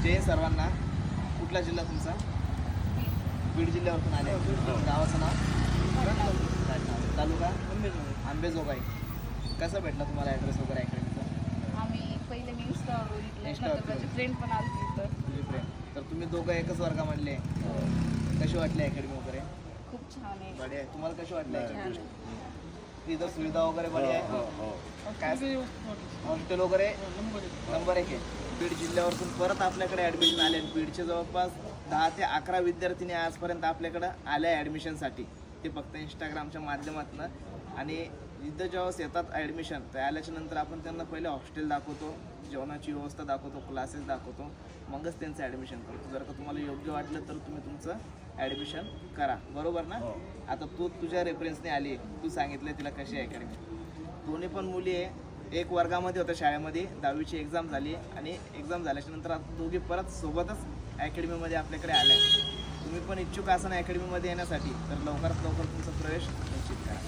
जय सर्वांना. कुठला जिल्हा तुमचा? बीड जिल्ह्यावरून आले. गावाचं नाव? तालुका? आंबेजोगाई. कसं भेटलं तुम्हाला ॲड्रेस वगैरे अकॅडमीचा? आम्ही पहिले मी इंस्टावर बघितलं, इंस्टावर नंतर माझी फ्रेंड पण आली इथं. तुझी फ्रेंड. तर तुम्ही दोघं एकच वर्गामधले. कशी वाटली अकॅडमी वगैरे? खूप छान आहे. बढिया आहे. तुम्हाला कशी वाटली छान अकॅडमी? आहे. तिथं सुविधा वगैरे बढिया आहे. काय हॉस्टेल वगैरे नंबर 1 आहे. बीड जिल्ह्यावरून परत आपल्याकडे ॲडमिशन आले. बीडचे जवळपास 10 ते 11 विद्यार्थिनी आजपर्यंत आपल्याकडं आल्या ॲडमिशनसाठी. ते फक्त इंस्टाग्रामच्या माध्यमातून. आणि इथं जेव्हा येतात ॲडमिशन तर आल्याच्या नंतर आपण त्यांना पहिले हॉस्टेल दाखवतो, जेवणाची व्यवस्था दाखवतो, क्लासेस दाखवतो, मगच त्यांचं ॲडमिशन करतो. जर का तुम्हाला योग्य वाटलं तर तुम्ही तुमचं ॲडमिशन करा. बरोबर ना? आता तू तुझ्या रेफरन्सने आली, तू सांगितलं तिला कशी आहे अकॅडमी. दोन्ही पण मुली आहे. एक वर्गामध्ये होत्या शाळेमध्ये, 10वीची एक्झाम झाली आणि एक्झाम झाल्याच्या नंतर आता दोघी परत सोबतच अकॅडमीमध्ये आपल्याकडे आल्या आहेत. तुम्ही पण इच्छुक असाल अकॅडमीमध्ये येण्यासाठी तर लवकरात लवकर तुमचा प्रवेश निश्चित करा.